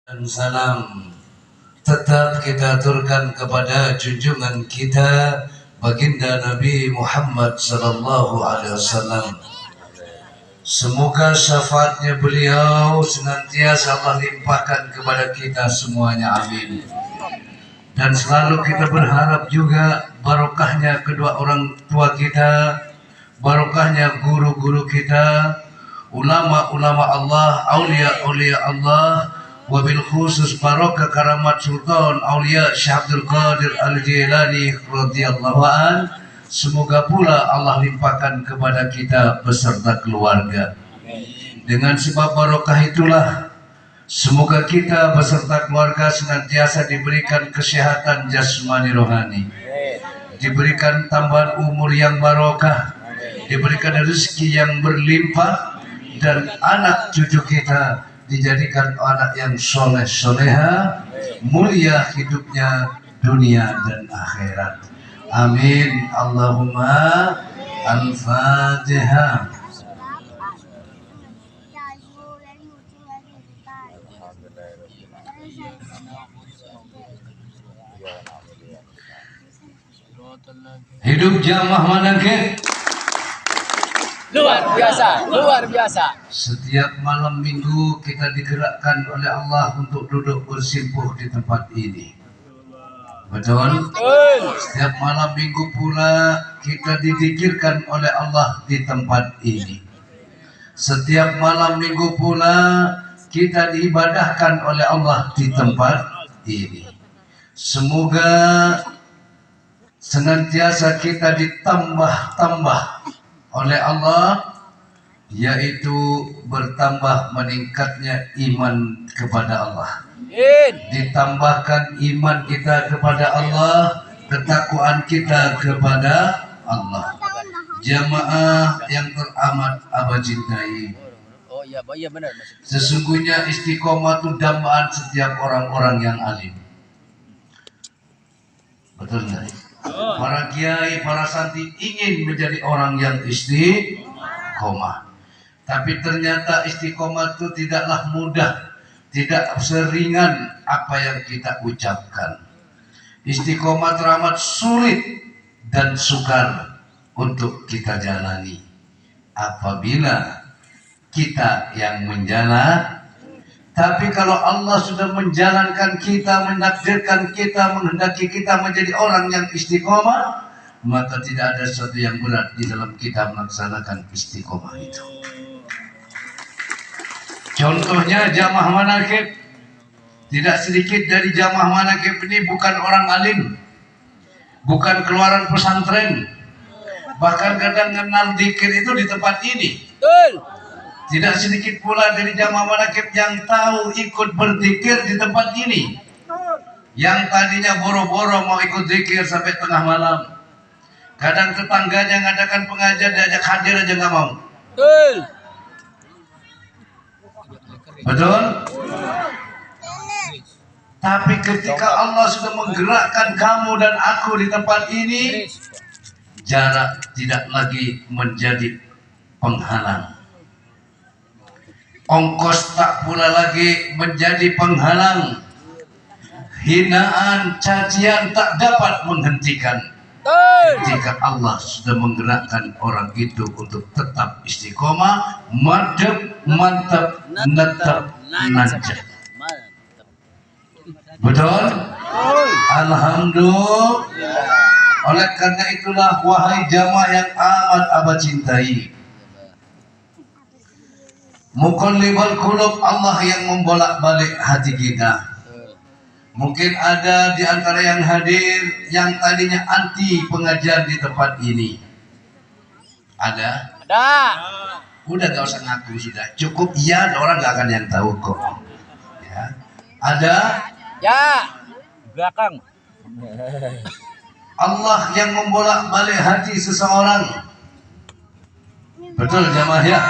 Dan salam tetap kita aturkan kepada junjungan kita baginda Nabi Muhammad sallallahu alaihi wasallam. Semoga syafaatnya beliau senantiasa Allah limpahkan kepada kita semuanya, amin. Dan selalu kita berharap juga barokahnya kedua orang tua kita, barokahnya guru-guru kita, ulama-ulama Allah, aulia-aulia Allah, wabil khusus barokah karamat Sultan Aulia Syekh Abdul Qadir Al-Jilani radhiyallahu an. Semoga pula Allah limpahkan kepada kita beserta keluarga. Dengan sebab barokah itulah semoga kita beserta keluarga senantiasa diberikan kesehatan jasmani rohani, diberikan tambahan umur yang barokah, diberikan rezeki yang berlimpah, dan anak cucu kita dijadikan anak yang soleh soleha, mulia hidupnya dunia dan akhirat. Amin. Allahumma al-Fatihah. Hidup jamaah manakib luar biasa, luar biasa. Setiap malam minggu kita digerakkan oleh Allah untuk duduk bersimpuh di tempat ini. Betul? Setiap malam minggu pula kita dizikirkan oleh Allah di tempat ini. Setiap malam minggu pula kita diibadahkan oleh Allah di tempat ini. Semoga senantiasa kita ditambah-tambah oleh Allah, yaitu bertambah meningkatnya iman kepada Allah, ditambahkan iman kita kepada Allah, ketakwaan kita kepada Allah. Jamaah yang teramat abah cintai, sesungguhnya istiqomah itu dambaan setiap orang-orang yang alim. Betul nggak? Para kiai, para santri ingin menjadi orang yang istiqomah. Tapi ternyata istiqomah itu tidaklah mudah, tidak seringan apa yang kita ucapkan. Istiqomah teramat sulit dan sukar untuk kita jalani apabila kita yang menjalan. Tapi kalau Allah sudah menjalankan kita, menakdirkan kita, menghendaki kita menjadi orang yang istiqomah, maka tidak ada sesuatu yang berat di dalam kita melaksanakan istiqomah itu. Contohnya jamaah manakib. Tidak sedikit dari jamaah manakib ini bukan orang alim, bukan keluaran pesantren, bahkan kadang kenal zikir itu di tempat ini. Tidak sedikit pula dari jamaah manakib yang tahu ikut berzikir di tempat ini, yang tadinya boro-boro mau ikut zikir sampai tengah malam. Kadang tetangganya ngadakan pengajian diajak hadir aja nggak mau. Betul? Tapi ketika Allah sudah menggerakkan kamu dan aku di tempat ini, jarak tidak lagi menjadi penghalang. Ongkos tak pula lagi menjadi penghalang. Hinaan, cacian tak dapat menghentikan. Jika Allah sudah menggerakkan orang itu untuk tetap istiqomah, madep, mantap, netap, najak. Betul? Alhamdulillah. Oleh karena itulah, wahai jamaah yang amat abah cintai, Muqallibal qulub, Allah yang membolak-balik hati kita. Mungkin ada di antara yang hadir yang tadinya anti pengajian di tempat ini. Ada? Ada. Udah gak usah ngaku, sudah cukup iya, ada orang gak akan yang tahu kok. Ya. Ada? Ya. Belakang. Allah yang membolak-balik hati seseorang. Betul jamaah ya?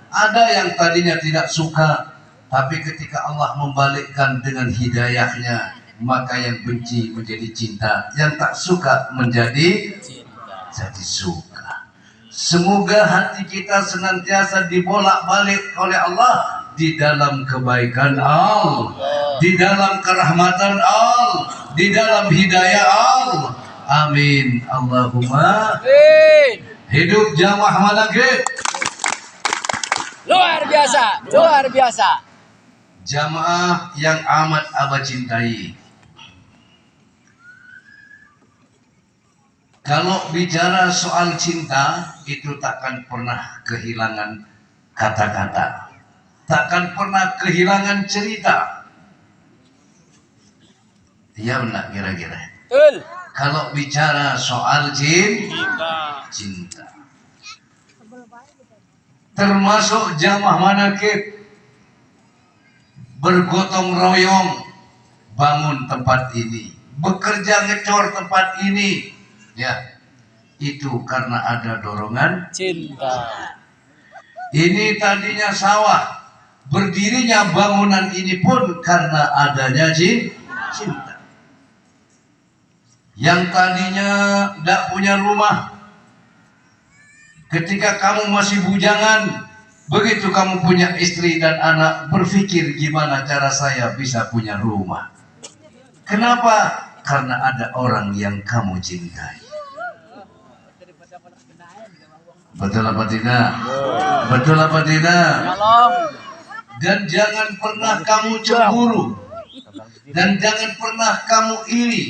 Ada yang tadinya tidak suka, tapi ketika Allah membalikkan dengan hidayahnya, maka yang benci menjadi cinta, yang tak suka menjadi jadi suka. Semoga hati kita senantiasa dibolak-balik oleh Allah di dalam kebaikan Allah, di dalam kerahmatan Allah, di dalam hidayah Allah. Amin. Allahumma. Amin. Hidup jamaah Manaqib. Luar biasa, luar biasa. Jamaah yang amat Abah cintai. Kalau bicara soal cinta, itu takkan pernah kehilangan kata-kata, takkan pernah kehilangan cerita. Iya benar kira-kira. Betul. Kalau bicara soal cinta, termasuk jamaah Manaqib bergotong royong bangun tempat ini, bekerja ngecor tempat ini, ya itu karena ada dorongan Cinta. Ini tadinya sawah, berdirinya bangunan ini pun karena adanya cinta. Yang tadinya tidak punya rumah, ketika kamu masih bujangan, begitu kamu punya istri dan anak, berpikir gimana cara saya bisa punya rumah. Kenapa? Karena ada orang yang kamu cintai. Betul apa tidak? Betul apa tidak? Tolong. Dan jangan pernah kamu cemburu, dan jangan pernah kamu iri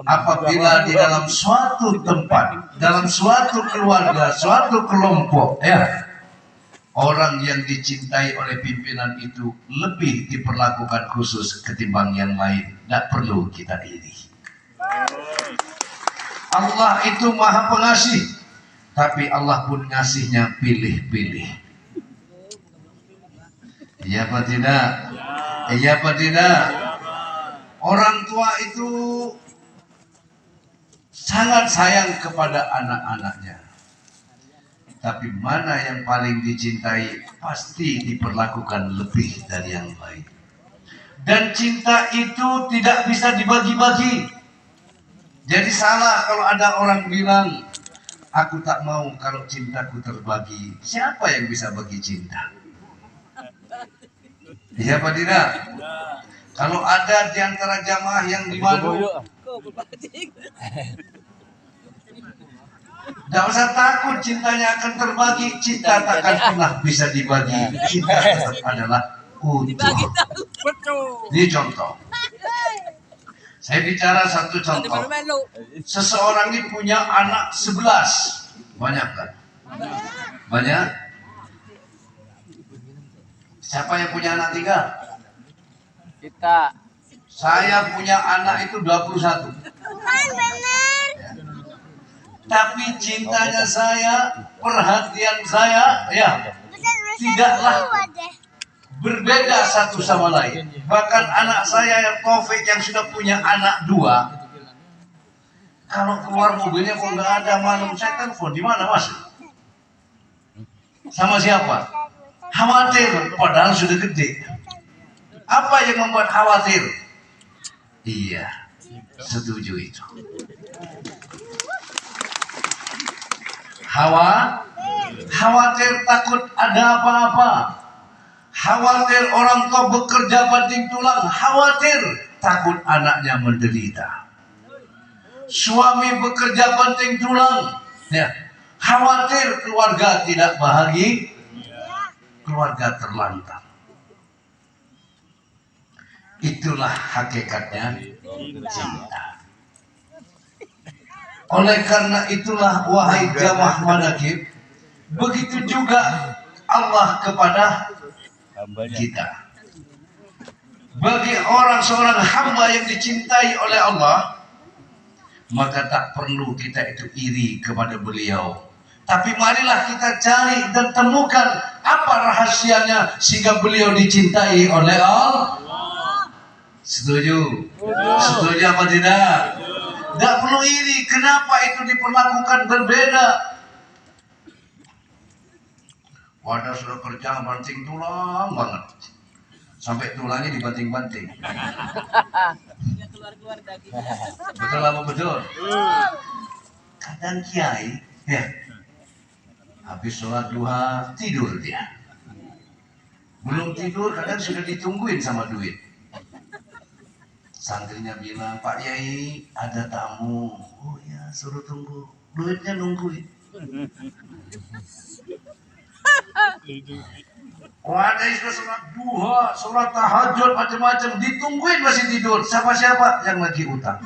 apabila di dalam suatu tempat, dalam suatu keluarga, suatu kelompok, ya, orang yang dicintai oleh pimpinan itu lebih diperlakukan khusus ketimbang yang lain. Tidak perlu kita iri. Allah itu maha pengasih, tapi Allah pun ngasihnya pilih-pilih. Iya apa tidak? Iya apa tidak? Orang tua itu sangat sayang kepada anak-anaknya, tapi mana yang paling dicintai pasti diperlakukan lebih dari yang lain. Dan cinta itu tidak bisa dibagi-bagi. Jadi salah kalau ada orang bilang, aku tak mau kalau cintaku terbagi. Siapa yang bisa bagi cinta? Iya apa tidak? Kalau ada di antara jamaah yang di Manado, tidak usah takut cintanya akan terbagi. Cinta takkan pernah bisa dibagi. Cinta tetap adalah utuh. Ini contoh. Saya bicara satu contoh. Seseorang ini punya anak 11. Banyak kan? Banyak? Siapa yang punya anak 3? Kita. Saya punya anak itu 21. Ya. Tapi cintanya saya, perhatian saya, ya, tidaklah berbeda satu sama lain. Bahkan anak saya yang Taufik yang sudah punya anak 2, kalau keluar mobilnya kok nggak ada malam, saya telepon, di mana mas? Sama siapa? Khawatir, padahal sudah gede. Apa yang membuat khawatir? Iya, setuju itu. Khawatir takut ada apa-apa. Khawatir orang tua bekerja banting tulang. Khawatir takut anaknya menderita. Suami bekerja banting tulang, ya, khawatir keluarga tidak bahagia, keluarga terlantar. Itulah hakikatnya cinta. Oleh karena itulah, wahai jamaah Manaqib, begitu juga Allah kepada kita. Bagi seorang hamba yang dicintai oleh Allah, maka tak perlu kita itu iri kepada beliau. Tapi marilah kita cari dan temukan apa rahasianya sehingga beliau dicintai oleh Allah. Setuju? Setuju apa tidak? Tidak perlu iri. Kenapa itu diperlakukan berbeda? Wadah sudah kerja banting tulang banget, sampai tulangnya dibanting-banting. Betul apa betul? Kadang kiai, ya, habis sholat duha tidur dia. Belum tidur kadang sudah ditungguin sama duit. Santrinya bilang, Pak Yai ada tamu. Oh ya, suruh tunggu. Duitnya nungguin. Oh ada istilah sholat duha, sholat tahajud, macam-macam. Ditungguin masih tidur. Siapa-siapa yang lagi utang.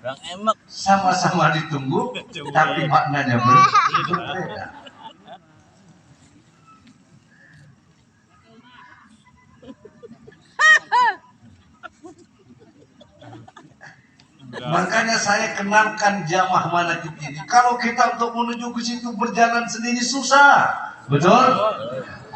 Bang emek. Sama-sama ditunggu, tapi maknanya berbeda. Makanya saya kenalkan jamaah manakib ini. Kalau kita untuk menuju ke situ berjalan sendiri susah, betul?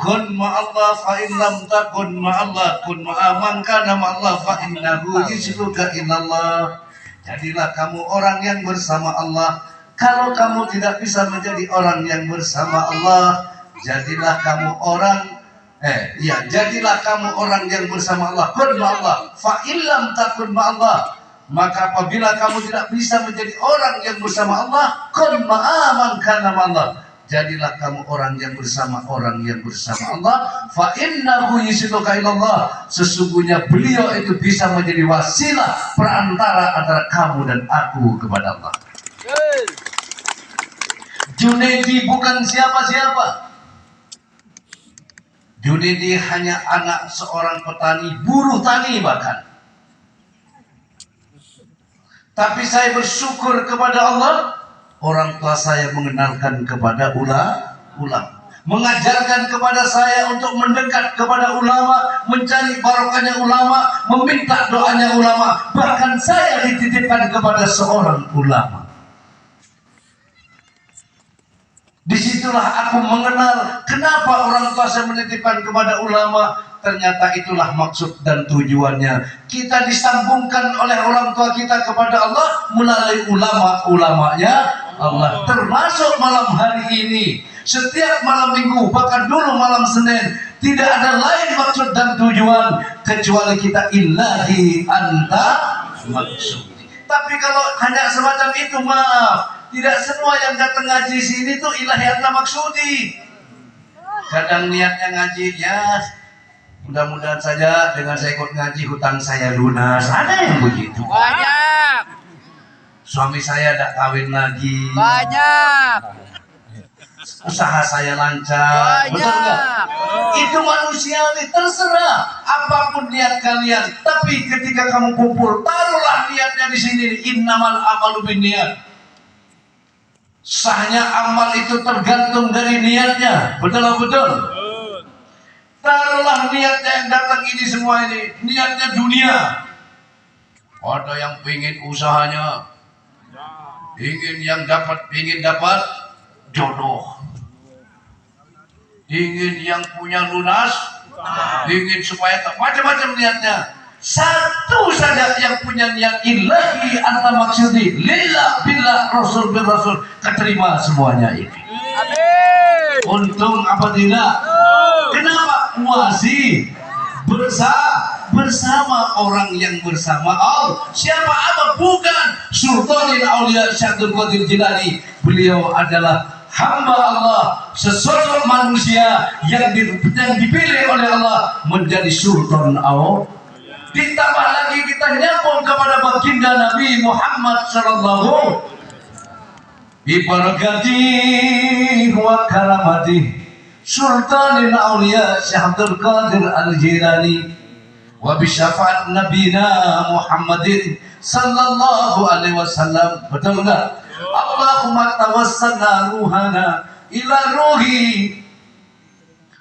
Kun ma'allah fa'in lam takun ma'allah kun ma'aman kana ma'allah fa'innahu yusluka ilallah. Jadilah kamu orang yang bersama Allah. Kalau kamu tidak bisa menjadi orang yang bersama Allah, jadilah kamu jadilah kamu orang yang bersama Allah. Kun ma'allah fa'in lam takun ma'allah. Maka apabila kamu tidak bisa menjadi orang yang bersama Allah, kun ma'aman kana ma'allah. Jadilah kamu orang yang bersama Allah. Fa innahu yusluka ilallah. Sesungguhnya beliau itu bisa menjadi wasilah perantara antara kamu dan aku kepada Allah. Junaidi bukan siapa-siapa. Junaidi hanya anak seorang petani, buruh tani bahkan. Tapi saya bersyukur kepada Allah, orang tua saya mengenalkan kepada ulama, mengajarkan kepada saya untuk mendekat kepada ulama, mencari barokahnya ulama, meminta doanya ulama. Bahkan saya dititipkan kepada seorang ulama. Disitulah aku mengenal kenapa orang tua saya menitipkan kepada ulama. Ternyata itulah maksud dan tujuannya. Kita disambungkan oleh orang tua kita kepada Allah melalui ulama-ulamanya Allah. Termasuk malam hari ini, setiap malam minggu, bahkan dulu malam Senin, tidak ada lain maksud dan tujuan kecuali kita ilahi anta maksudi. Tapi kalau hanya semacam itu, maaf, tidak semua yang datang ngaji sini tuh ilahi anta maksudi. Kadang niatnya ngaji, ya mudah-mudahan saja dengan saya ikut ngaji hutang saya lunas. Ada yang begitu. Banyak. Suami saya tidak kawin lagi. Banyak. Usaha saya lancar. Banyak. Betul nggak? Itu manusiawi, terserah apapun niat kalian. Tapi ketika kamu kumpul, taruhlah niatnya di sini. Innamal amalu binniyat. Sahnya amal itu tergantung dari niatnya. Betul. Taruhlah niatnya yang datang ini semua ini, niatnya dunia. Ada yang ingin usahanya, ingin dapat jodoh, ingin yang punya lunas, ingin supaya macam-macam niatnya. Satu saja yang punya niat ilahi anta maksudi, lillah billah rasul bil rasul, keterima semuanya ini. Amin. Untung apa tidak? Kenapa? Masih bersama orang yang bersama Allah. Siapa Allah? Bukan Sultanul Aulia Syaikhul Qadir Jilani. Beliau adalah hamba Allah, sesosok manusia yang dipilih oleh Allah menjadi Sultan Aulia. Ditambah lagi kita nyambung kepada baginda Nabi Muhammad sallallahu ibarakati wa karamati Sultanul Aulia Syaikhul Qadir Al-Jilani wa bi syafaat nabina Muhammadin sallallahu alaihi wasallam. Betul enggak? Allahumma tawassalna ruhana ila ruhi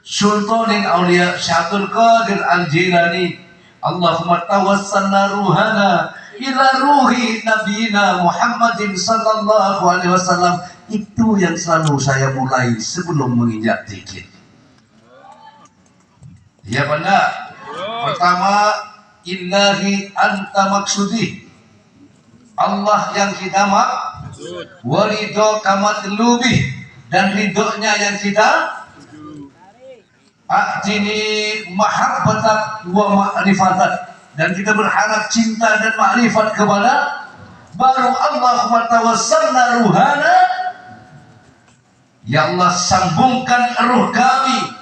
Sultanul Aulia Syaikhul Qadir Al-Jilani. Allahumma tawassalna ruhana ila ruhi nabina Muhammadin sallallahu alaihi wasallam. Itu yang selalu saya mulai sebelum menginjak zikir. Ya benar. Pertama, ilahi anta maksudi. Allah yang kita maksud. Warido kamat lubi. Dan ridhonya yang kita A'tini mahabbatak wa ma'rifatak. Dan kita berharap cinta dan ma'rifat kepada baru Allahumma tawassalna ruhana Ya Allah, sambungkan ruh kami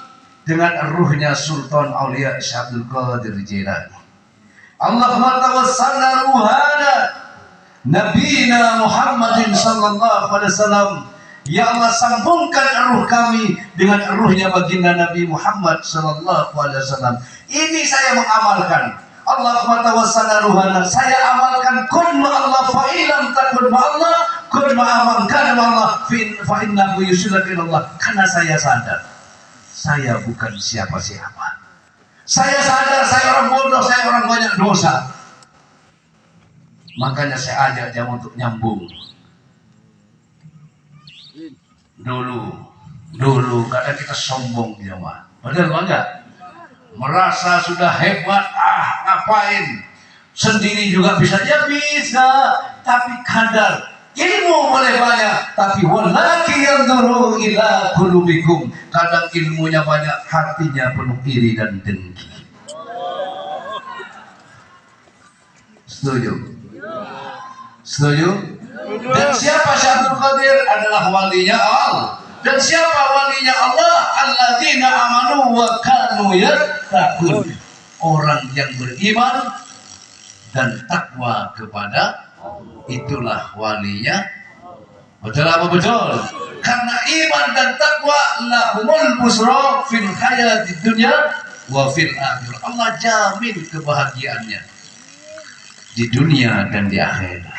dengan ruhnya Sultan Aulia Syabdul Qadir Jilani. Allahumma tawassalna ruhana Nabina Muhammadin sallallahu alaihi wasallam. Ya Allah, sambungkan ruh kami dengan ruhnya baginda Nabi Muhammad sallallahu alaihi wasallam. Ini saya mengamalkan. Allahumma tawassalna ruhana, saya amalkan kun ma Allah fa illam takun ma Allah kun ma aman kana ma Allah fa innahu yushriku Allah. Karena saya sadar saya bukan siapa-siapa. Saya sadar saya orang bodoh, saya orang banyak dosa. Makanya saya ajak dia untuk nyambung. Dulu kadang kita sombong jemaah. Benar enggak? Merasa sudah hebat, ngapain? Sendiri juga bisa, ya bisa. Tapi kadar ilmu boleh banyak, tapi walaki yanzuru ila qulubikum. Kadang ilmunya banyak, hatinya penuh iri dan dengki. Setuju? Setuju? Dan siapa Syabdul Qadir? Adalah walinya Allah. Dan siapa walinya Allah? Alladzina amanu wa kanu yattaqun. Orang yang beriman dan takwa kepada itulah walinya. Betul apa betul? Karena iman dan takwa lahumul busra fil hayatid dunya wa fil akhirah. Allah jamin kebahagiaannya di dunia dan di akhirat.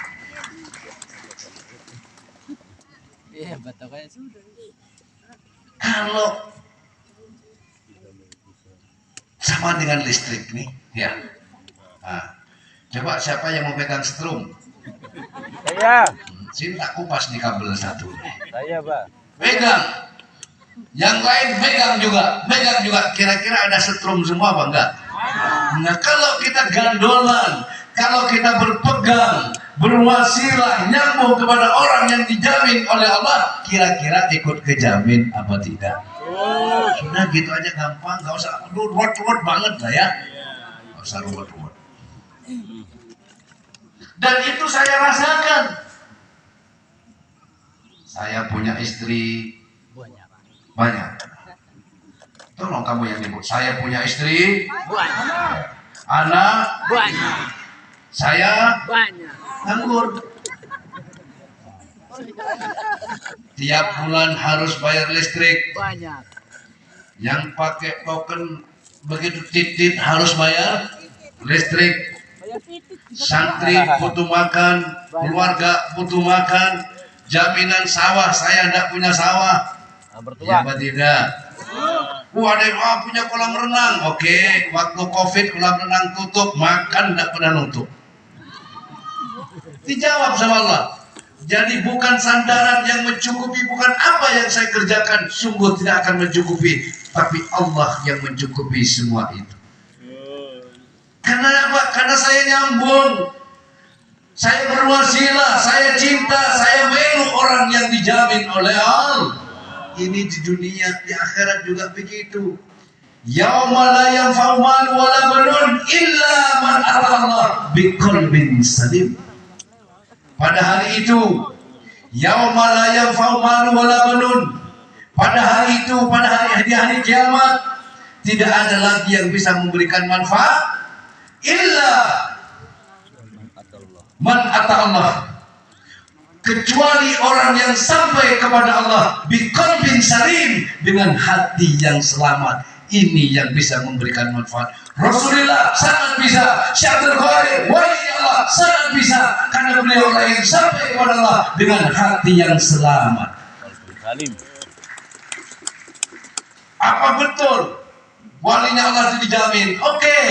Kalau sama dengan listrik nih, ya. Nah, coba siapa yang mau pegang setrum? Saya. Sini tak kupas nih kabel satu. Saya, Pak. Pegang. Yang lain pegang juga. Pegang juga. Kira-kira ada setrum semua apa enggak? Nah, kalau kita gandolan, kalau kita berpegang, berwasilah, nyambung kepada orang yang dijamin oleh Allah, kira-kira ikut kejamin apa tidak? Sudah gitu aja gampang, nggak usah ruwet-ruwet banget lah ya, nggak usah ruwet-ruwet. Dan itu saya rasakan. Saya punya istri banyak. Tolong kamu yang nyebut. Saya punya istri banyak. Anak banyak. Saya banyak. Nganggur. Tiap bulan harus bayar listrik. Banyak. Yang pakai token begitu titit harus bayar listrik. Santri butuh makan, keluarga butuh makan, jaminan sawah saya tidak punya sawah. Ya apa tidak? Ada yang punya kolam renang. Oke, waktu COVID kolam renang tutup, makan tidak pernah nutup. Dijawab sama Allah. Jadi bukan sandaran yang mencukupi, bukan apa yang saya kerjakan, sungguh tidak akan mencukupi, tapi Allah yang mencukupi semua itu. Karena apa? Karena saya nyambung, saya berwasilah, saya cinta, saya melu orang yang dijamin oleh Allah. Ini di dunia, di akhirat juga begitu. Yauma la yanfa'u malun wala banun illa man ata Allah biqalbin salim. Pada hari itu, yauma la yanfa'u malun wala banun. Pada hari itu, pada hari kiamat, tidak ada lagi yang bisa memberikan manfaat illa man ata Allah, kecuali orang yang sampai kepada Allah biqalbin salim, dengan hati yang selamat. Ini yang bisa memberikan manfaat. Rasulullah sangat bisa, Syabdul Qadir wali Allah sangat bisa, karena beliau yang sampai kepada Allah dengan hati yang selamat. Apa betul walinya Allah itu dijamin? Oke.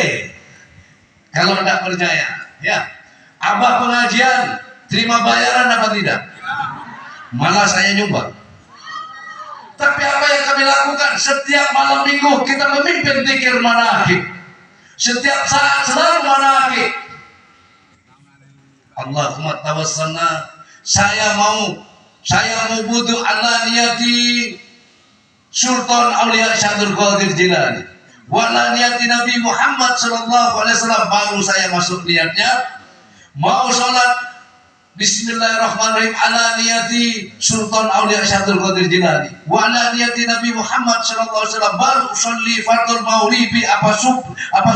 Kalau tidak percaya, ya, abah pengajian terima bayaran apa tidak? Malah saya nyumbang. Tapi apa yang kami lakukan? Setiap malam minggu kita memimpin zikir manaqib. Setiap saat selalu manaqib. Allahumma tawassalna. Saya mau butuh ala niyati Sultan Aulia Syabdul Qadir Jilani, wala niyati Nabi Muhammad sallallahu alaihi wasallam. Baru saya masuk niatnya mau sholat Bismillahirrahmanirrahim. Ala niyati Sultan Aulia Syaikhul Qadir Jilani wa ala niyati Nabi Muhammad sallallahu alaihi wasallam baru usolli fardul maghribi apa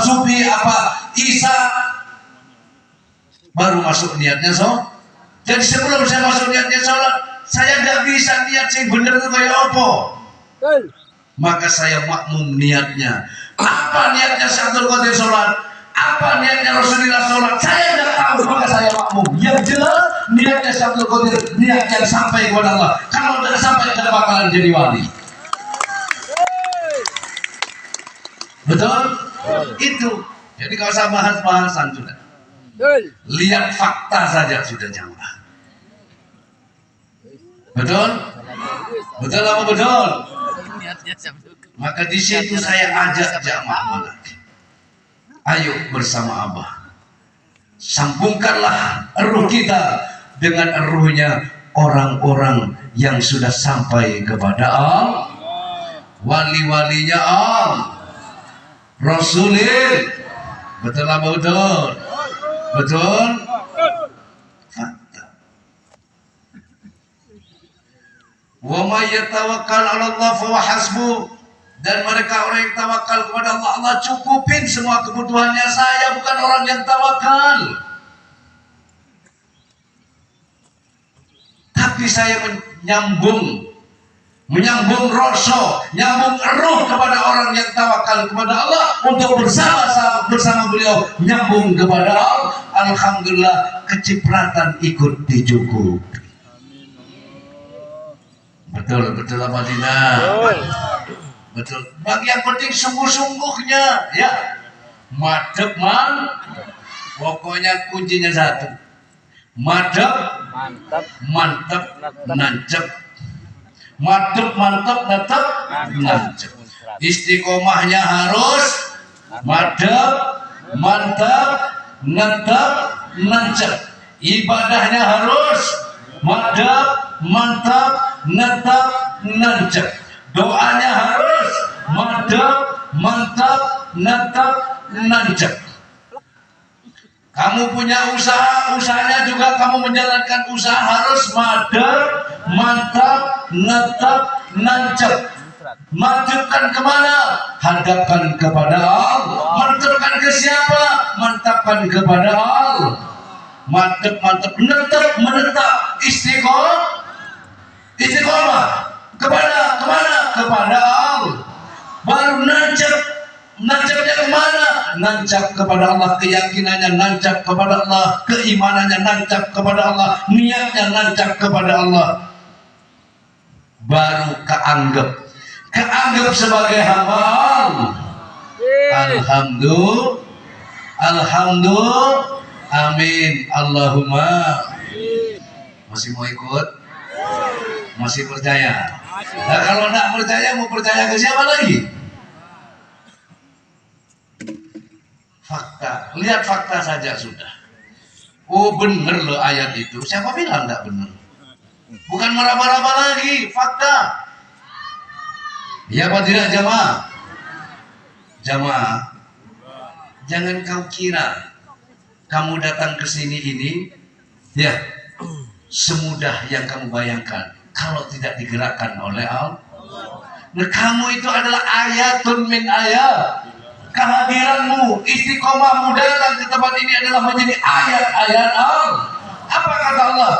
subuhi apa isya baru masuk niatnya Jadi sebelum saya masuk niatnya sholat, saya nggak bisa niat sing bener itu kayak apa. Maka saya makmum niatnya. Apa niatnya Syaikhul Qadir sholat? Apa niatnya Rasulullah sholat? Saya tidak tahu, maka saya makmum. Yang jelas niatnya Syaikhul Qadir, niat yang sampai kepada Allah. Kalau tidak sampai, tidak bakalan jadi wali. Betul? Itu. Jadi kalau usah bahas-bahasan sudah. Lihat fakta saja sudah jamaah. Betul? Betul apa betul? Maka di situ saya ajak jamaah lagi. Ayo bersama Abah, sambungkanlah ruh kita dengan ruhnya orang-orang yang sudah sampai kepada Allah, wali-walinya Allah, Rasulin. Betul apa betul? Betul? Fakta. Wa may yatawakkal 'ala Allah fa huwa hasbuh. Dan mereka orang yang tawakal kepada Allah, Allah cukupin semua kebutuhannya. Saya bukan orang yang tawakal, tapi saya menyambung rasa, nyambung roh kepada orang yang tawakal kepada Allah untuk bersama beliau nyambung kepada Allah. Alhamdulillah kecipratan ikut dicukupi. Betul apa tidak? Betul. Bagi yang penting sungguh-sungguhnya, ya. Madep pokoknya kuncinya satu. Madep, mantep, nancep. Madep, mantep, nancep. Istiqomahnya harus madep, mantep, nancep. Ibadahnya harus madep, mantep, nancep. Doanya harus mantap, nancep. Kamu punya usaha, usahanya juga kamu menjalankan usaha harus mantap, nancep. Mantapkan kemana? Hadapkan kepada Allah. Mantapkan ke siapa? Mantapkan kepada Allah. Mantap, menetap, istiqomah. Kepada Allah. Baru nancapnya kemana? Nancap kepada Allah, keyakinannya nancap kepada Allah, keimanannya nancap kepada Allah, niatnya nancap kepada Allah. Baru keanggap sebagai hamba Allah. Alhamdulillah, amin, Allahumma. Masih mau ikut? Masih percaya? Nah, kalau tidak percaya, mau percaya ke siapa lagi? Fakta, lihat fakta saja sudah. Oh benar loh ayat itu. Siapa bilang tidak benar? Bukan meraba-raba lagi, fakta. Ya apa tidak jamaah? Jamaah, jangan kau kira kamu datang ke sini ini, ya semudah yang kamu bayangkan. Kalau tidak digerakkan oleh Allah. Nah, kamu itu adalah ayatun min ayat. Kehadiranmu, istiqomahmu datang ke tempat ini adalah menjadi ayat-ayat Allah. Apa kata Allah?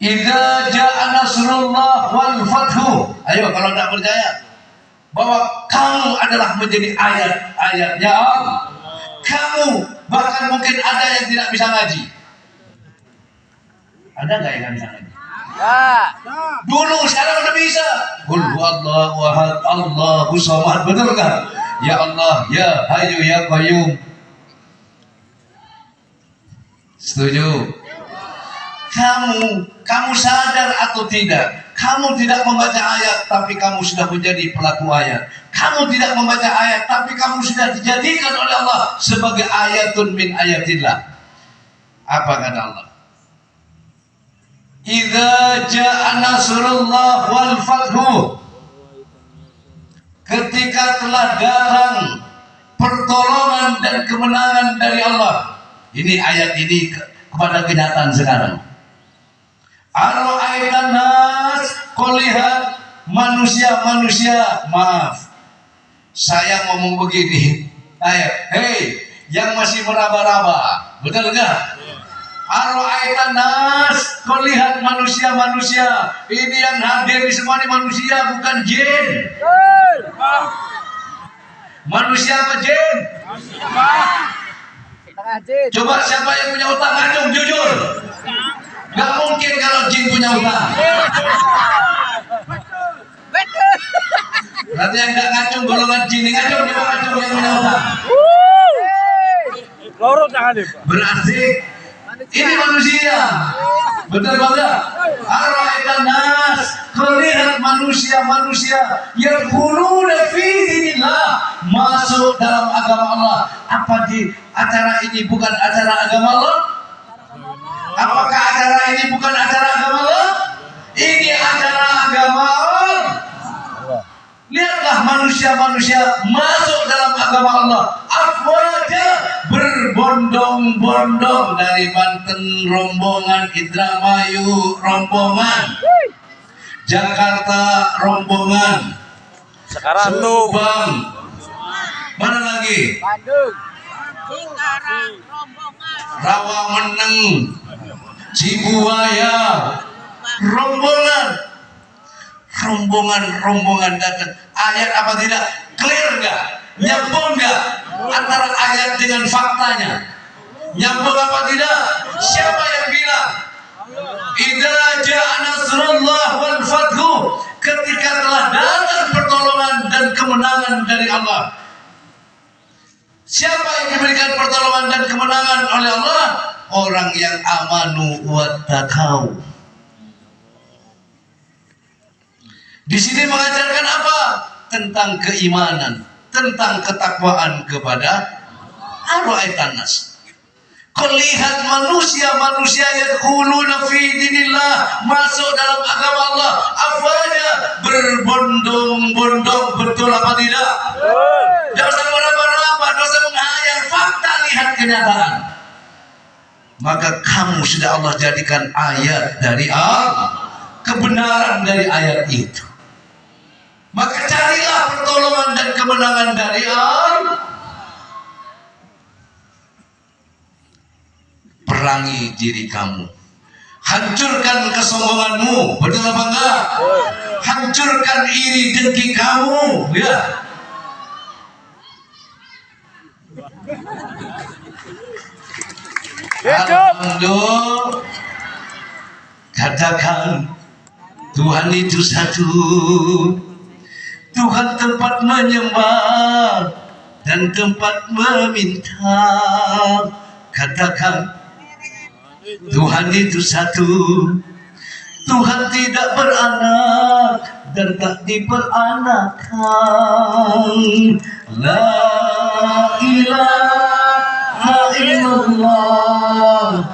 Idza jaa nasrullah wal fathu. Ayo kalau tidak percaya bahwa kamu adalah menjadi ayat-ayatnya Allah. Kamu bahkan mungkin ada yang tidak bisa ngaji. Ada nggak yang bisa ngaji? Dulu, sekarang udah bisa. Qul huwallahu ahad, Allahus samad. Betul kan? Ya Allah, ya Hayyu ya Qayyum. Setuju? Kamu sadar atau tidak? Kamu tidak membaca ayat, tapi kamu sudah menjadi pelaku ayat. Kamu tidak membaca ayat, tapi kamu sudah dijadikan oleh Allah sebagai ayatun min ayatillah. Apa kata Allah? Idza jaa nasrullah wal fathu. Ketika telah datang pertolongan dan kemenangan dari Allah. Ini ayat ini kepada kenyataan sekarang. Ara'aitan nas, kau lihat manusia, maaf. Saya ngomong begini. Ayo, hei, yang masih meraba-raba, betul enggak? Ara'aitan nas, kau lihat manusia. Ini yang hadir di semua ini manusia, bukan jin. Manusia apa jin? Coba siapa yang punya utang ngacung jujur. Gak mungkin kalau jin punya utang. Berarti yang gak ngacung golongan jin, ngacung coba ngacung yang punya utang. Berarti ini manusia. Betul banget. Ara'aitan nas, melihat manusia yang yadkhuluna fi dinillah, masuk dalam agama Allah. Apa di acara ini bukan acara agama Allah? Apakah acara ini bukan acara agama Allah? Ini acara agama Allah. Lihatlah manusia masuk dalam agama Allah. Afwaja, berbondong-bondong, dari Banten rombongan, Indramayu rombongan, Jakarta rombongan, Sekarang Subang, mana lagi? Bandung, Cikarang, rombongan, Rawamaneng, Cibuaya, rombongan datang. Ayat apa tidak? Clear nggak? Nyambung nggak antara ayat dengan faktanya? Nyambung apa tidak? Siapa yang bilang? Idza jaa nasrullah wal fathu, ketika telah datang pertolongan dan kemenangan dari Allah. Siapa yang diberikan pertolongan dan kemenangan oleh Allah? Orang yang amanu wattaqau. Di sini mengajarkan apa? Tentang keimanan, tentang ketakwaan kepada ara'aitan nas. Kau lihat manusia yadkhuluna fi dinillah, masuk dalam agama Allah. Afwaja, berbondong-bondong, betul apa tidak? Tidak usah meraba-raba, tidak usah menghayal, fakta, lihat kenyataan. Maka kamu sudah Allah jadikan ayat dari Allah, kebenaran dari ayat itu. Maka carilah pertolongan dan kemenangan dari Allah. Perangi diri kamu. Hancurkan kesombonganmu. Betul apa enggak? Hancurkan iri dengki kamu. Ya. Alhamdulillah. Katakan Tuhan itu satu. Tuhan tempat menyembah dan tempat meminta. Katakan Tuhan itu satu. Tuhan tidak beranak dan tak diperanakan. La ilaha illallah.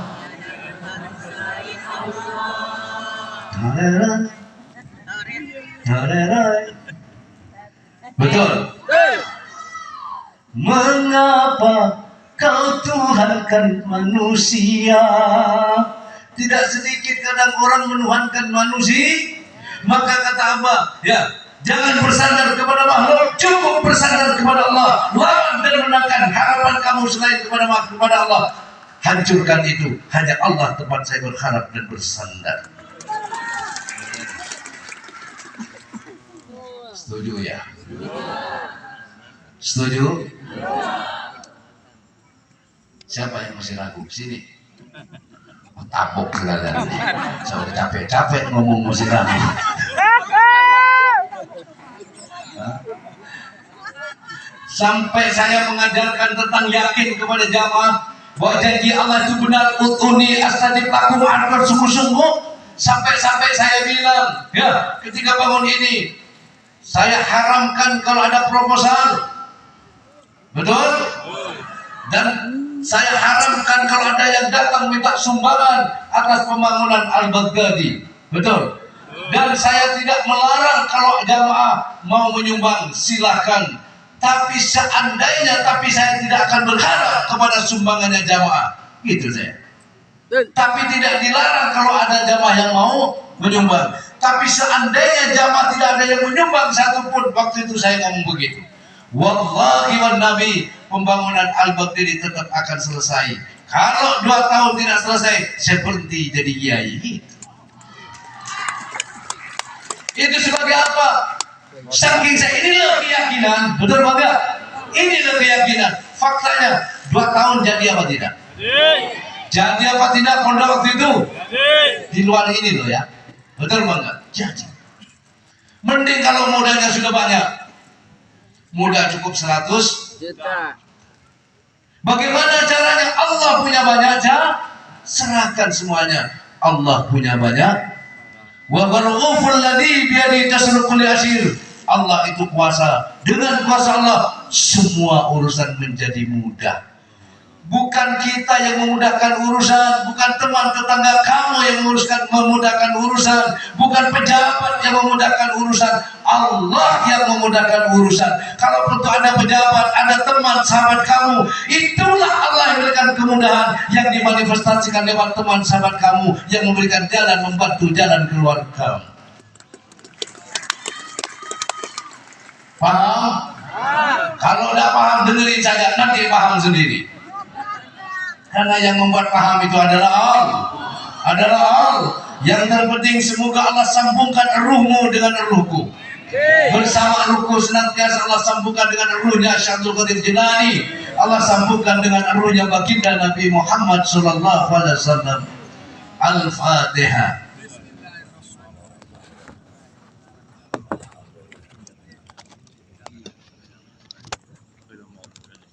Betul. Mengapa kau tuhankan manusia? Tidak sedikit kadang orang menuhankan manusia. Maka kata Abah, ya, jangan bersandar kepada makhluk, cukup bersandar kepada Allah. Lawan dan menangkan harapan kamu selain kepada Allah. Hancurkan itu. Hanya Allah tempat saya berharap dan bersandar. Setuju ya? Setuju? Siapa yang masih ragu? Sini. Oh, tapok sekalian. Saya udah capek ngomong masih ragu. Sampai saya mengajarkan tentang yakin kepada jamaah bahwa janji Allah itu benar, utuni astadib lakum arkan sungguh-sungguh. Sampai saya bilang, ya, ketika bangun ini saya haramkan kalau ada proposal. Betul? Dan saya haramkan kalau ada yang datang minta sumbangan atas pembangunan Al-Baghdadi. Betul? Dan saya tidak melarang kalau jamaah mau menyumbang, silahkan. Tapi seandainya, saya tidak akan berharap kepada sumbangannya jamaah. gitu saya. Tapi tidak dilarang kalau ada jamaah yang mau menyumbang. Tapi seandainya jamaah tidak ada yang menyumbang satupun, waktu itu saya ngomong begitu. Wallahi wan nabi, pembangunan Al-Baghdadi tetap akan selesai. Kalau 2 tahun tidak selesai, saya berhenti jadi kiai. Itu sebagai apa? Saking saya, inilah keyakinan, betul bangga? Inilah keyakinan. Faktanya 2 tahun jadi apa tidak? Jadi apa tidak pada waktu itu? Di luar ini loh ya. Betul bangga? Jadi. Mending kalau modalnya sudah banyak. Modal cukup 100 juta. Bagaimana caranya? Allah punya banyak, serahkan semuanya. Allah punya banyak. Wa barghuful ladzi biyadihi tasriful yasir. Allah itu kuasa. Dengan kuasa Allah semua urusan menjadi mudah. Bukan kita yang memudahkan urusan, bukan teman tetangga kamu yang memudahkan urusan, bukan pejabat yang memudahkan urusan, Allah yang memudahkan urusan. Kalau tentu ada pejabat, ada teman, sahabat kamu, itulah Allah yang memberikan kemudahan yang dimanifestasikan lewat teman, sahabat kamu yang memberikan jalan, membantu jalan keluar kamu. Paham? Kalau tidak paham dengerin saja, nanti paham sendiri. Karena yang membuat paham itu adalah Allah. Yang terpenting semoga Allah sambungkan ruhmu dengan ruhku. Bersama ruhku senantiasa Allah sambungkan dengan ruhnya Syaikhul Qadir Jilani. Allah sambungkan dengan ruhnya baginda Nabi Muhammad sallallahu alaihi wasallam. Al-Fatihah.